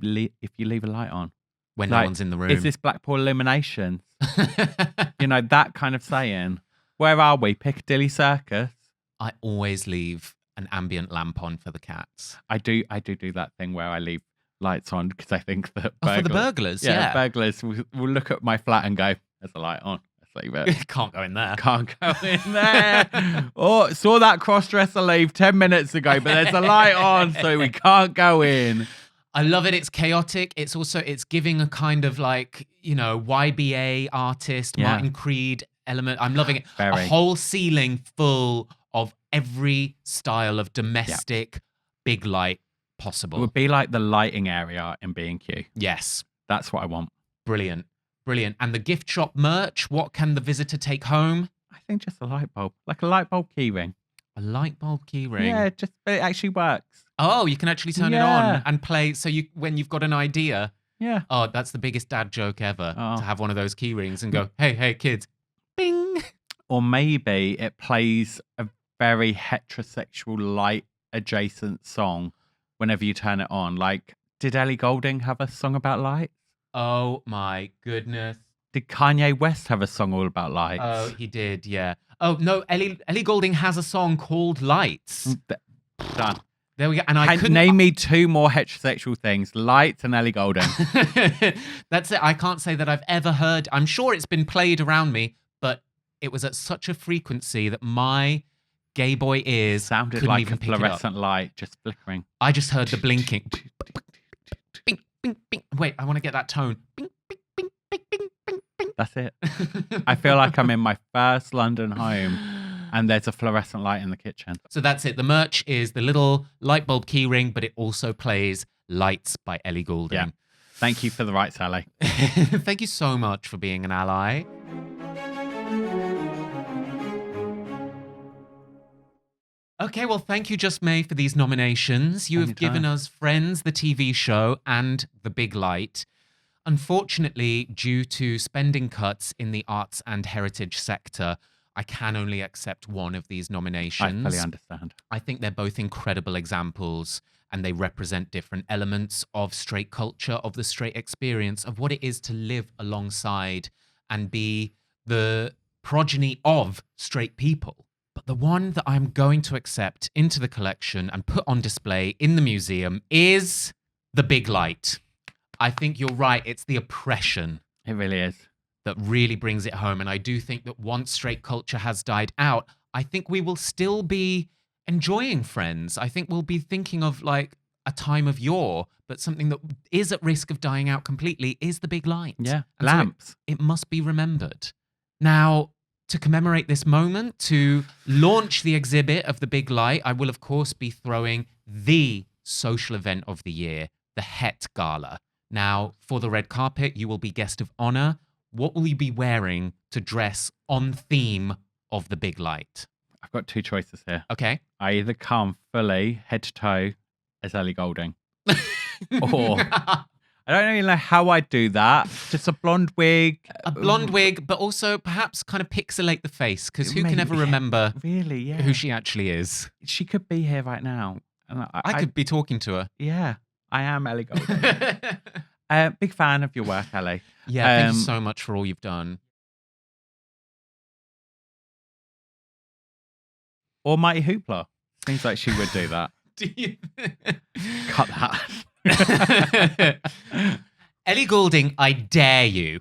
leave a light on. When no one's in the room. Is this Blackpool Illuminations? That kind of saying. Where are we? Piccadilly Circus? I always leave an ambient lamp on for the cats. I do that thing where I leave lights on because I think that For the burglars, yeah. burglars will look at my flat and go, "There's a light on. Let's leave it. Can't go in there. Can't go in there." Oh, saw that cross-dresser leave 10 minutes ago, but there's a light on, so we can't go in. I love it. It's chaotic. It's giving a kind of like, YBA artist, Yeah. Martin Creed element. I'm loving it. Very. A whole ceiling full of every style of domestic big light It possible. would be like the lighting area in B&Q. Yes. That's what I want. Brilliant. Brilliant. And the gift shop merch, what can the visitor take home? I think just a light bulb, like a light bulb keyring. A light bulb key ring. Yeah, but it actually works. Oh, you can actually turn it Yeah. on and play. So when you've got an idea, Yeah. oh, that's the biggest dad joke ever. Oh. To have one of those key rings and go, hey, kids, bing. Or maybe it plays a very heterosexual light adjacent song whenever you turn it on. Like, did Ellie Goulding have a song about lights? Oh my goodness. Did Kanye West have a song all about lights? Oh, he did, yeah. Oh no, Ellie Goulding has a song called Lights. Done. There we go. And I couldn't name me two more heterosexual things: lights and Ellie Goulding. That's it. I can't say that I've ever heard. I'm sure it's been played around me, but it was at such a frequency that my gay boy ears Sounded couldn't like even a pick it up. fluorescent light just flickering. I just heard the blinking. Bing, bing, bing. Wait, I want to get that tone. Bing, bing, bing, bing, bing, bing, bing. That's it. I feel like I'm in my first London home and there's a fluorescent light in the kitchen. So that's it. The merch is the little light bulb keyring, but it also plays Lights by Ellie Goulding. Yeah. Thank you for the rights, Ellie. Thank you so much for being an ally. Okay, well, thank you, Just May, for these nominations. You have given us Friends, the TV show, and The Big Light. Unfortunately, due to spending cuts in the arts and heritage sector, I can only accept one of these nominations. I fully understand. I think they're both incredible examples, and they represent different elements of straight culture, of the straight experience, of what it is to live alongside and be the progeny of straight people. But the one that I'm going to accept into the collection and put on display in the museum is The Big Light. I think you're right. It's the oppression It really is. that really brings it home. And I do think that once straight culture has died out, I think we will still be enjoying Friends. I think we'll be thinking of like a time of yore, but something that is at risk of dying out completely is The Big Light. Yeah. And so Lamps. it must be remembered. Now, to commemorate this moment, to launch the exhibit of The Big Light, I will, of course, be throwing the social event of the year, the Het Gala. Now, for the red carpet, you will be guest of honor. What will you be wearing to dress on theme of The Big Light? I've got two choices here. Okay. I either come fully head to toe as Ellie Goulding, or I don't really know how I'd do that. Just a blonde wig. A blonde wig, but also perhaps kind of pixelate the face, because who can Maybe. ever remember Really, yeah. who she actually is? She could be here right now. And I could be talking to her. Yeah, I am Ellie Goulding. Big fan of your work, Ellie. Yeah, thank you so much for all you've done. Or Mighty Hoopla. Seems like she would do that. Do you? Cut that. Ellie Goulding, I dare you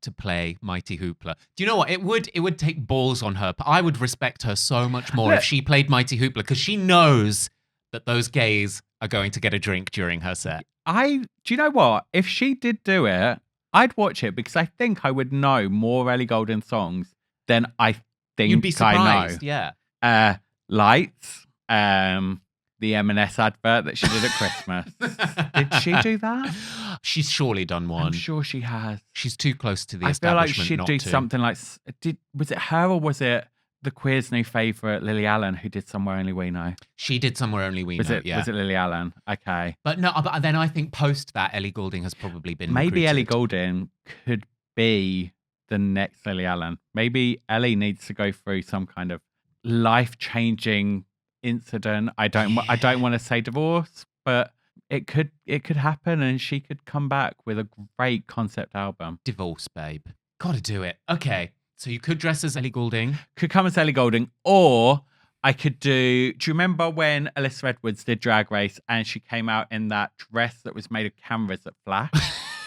to play Mighty Hoopla. Do you know what? It would take balls on her, but I would respect her so much more if she played Mighty Hoopla, because she knows that those gays are going to get a drink during her set. Do you know what? If she did do it, I'd watch it because I think I would know more Ellie Goulding songs than I think You'd be surprised, I know. yeah. Lights, the M&S advert that she did at Christmas. Did she do that? She's surely done one. I'm sure she has. She's too close to the I feel like establishment she'd not do to. something like. Was it her or was it the queer's new favourite, Lily Allen, who did Somewhere Only We Know? She did Somewhere Only We Know, yeah. Was it Lily Allen? Okay. But no, but then I think post that, Ellie Goulding has probably been Maybe recruited. Ellie Goulding could be the next Lily Allen. Maybe Ellie needs to go through some kind of life-changing incident. I don't want to say divorce, but it could happen, and she could come back with a great concept album. Divorce, babe. Gotta do it. Okay. So you could dress as Ellie Goulding. Could come as Ellie Goulding, or I could do you remember when Alyssa Edwards did Drag Race and she came out in that dress that was made of canvas that flashed?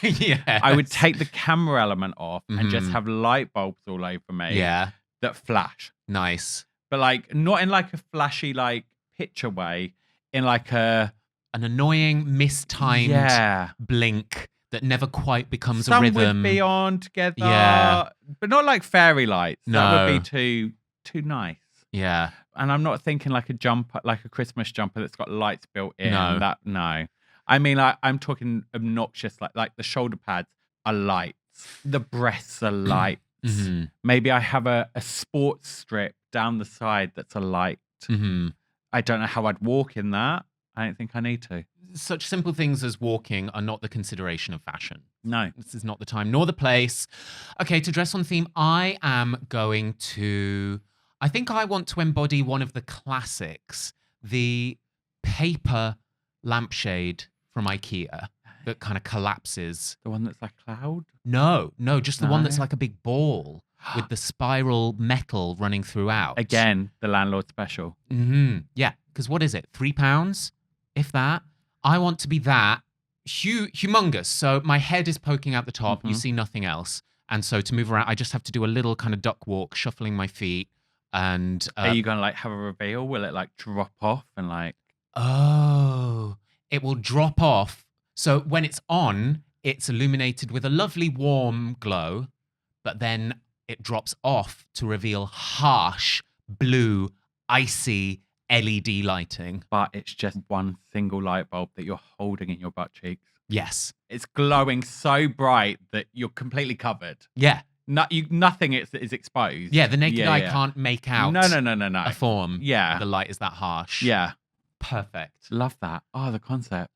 Yeah. I would take the camera element off and just have light bulbs all over me Yeah. that flash. Nice. But like not in like a flashy like picture way, in like an annoying mistimed blink that never quite becomes a rhythm. Some would be on together. Yeah. But not like fairy lights. No. That would be too nice. Yeah. And I'm not thinking like a jumper, like a Christmas jumper that's got lights built in. No. No. I mean, like I'm talking obnoxious, like the shoulder pads are lights, the breasts are lights. Mm-hmm. Maybe I have a sports strip down the side that's a light. Mm-hmm. I don't know how I'd walk in that. I don't think I need to. Such simple things as walking are not the consideration of fashion. No. This is not the time nor the place. Okay, to dress on theme, I think I want to embody one of the classics, the paper lampshade from IKEA that kind of collapses. The one that's like cloud? No, just the one that's like a big ball with the spiral metal running throughout. Again, the landlord special. Mm-hmm. Yeah, because what is it? £3? If that. I want to be that humongous. So my head is poking out the top. You see nothing else. And so to move around, I just have to do a little kind of duck walk, shuffling my feet. And are you going to like have a reveal? Will it like drop off and like... Oh, it will drop off. So when it's on, it's illuminated with a lovely warm glow, but then it drops off to reveal harsh, blue, icy LED lighting. But it's just one single light bulb that you're holding in your butt cheeks. Yes. It's glowing so bright that you're completely covered. Yeah. Nothing is exposed. Yeah, the naked eye can't make out No. a form. Yeah. The light is that harsh. Yeah. Perfect. Love that. Oh, the concept.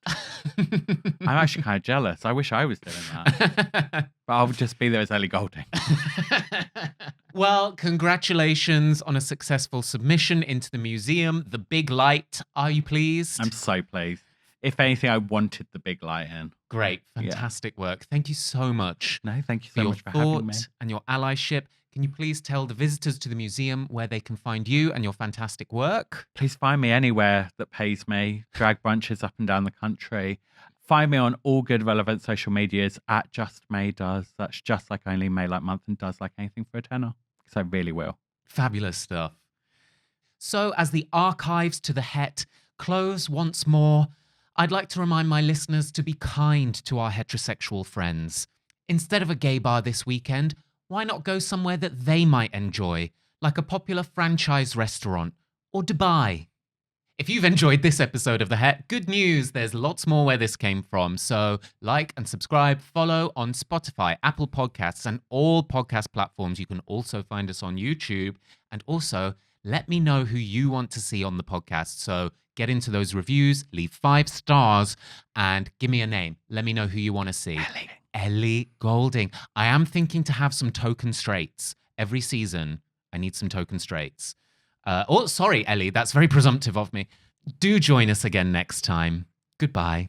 I'm actually kind of jealous. I wish I was doing that. But I'll just be there as Ellie Goulding. Well, congratulations on a successful submission into the museum. The big light. Are you pleased? I'm so pleased. If anything, I wanted the big light in. Great. Fantastic work. Thank you so much. No, thank you so much for having me. And your allyship. Can you please tell the visitors to the museum where they can find you and your fantastic work? Please find me anywhere that pays me. Drag brunches up and down the country. Find me on all good relevant social medias at Just May Does. That's just like only May like month and does like anything for a tenner. Because I really will. Fabulous stuff. So as the archives to the Het close once more, I'd like to remind my listeners to be kind to our heterosexual friends. Instead of a gay bar this weekend, why not go somewhere that they might enjoy, like a popular franchise restaurant or Dubai? If you've enjoyed this episode of The Het, good news, there's lots more where this came from. So like and subscribe, follow on Spotify, Apple Podcasts, and all podcast platforms. You can also find us on YouTube. And also, let me know who you want to see on the podcast. So get into those reviews, leave 5 stars, and give me a name. Let me know who you want to see. Ellie Goulding. I am thinking to have some token straights every season. I need some token straights. Sorry, Ellie, that's very presumptive of me. Do join us again next time. Goodbye.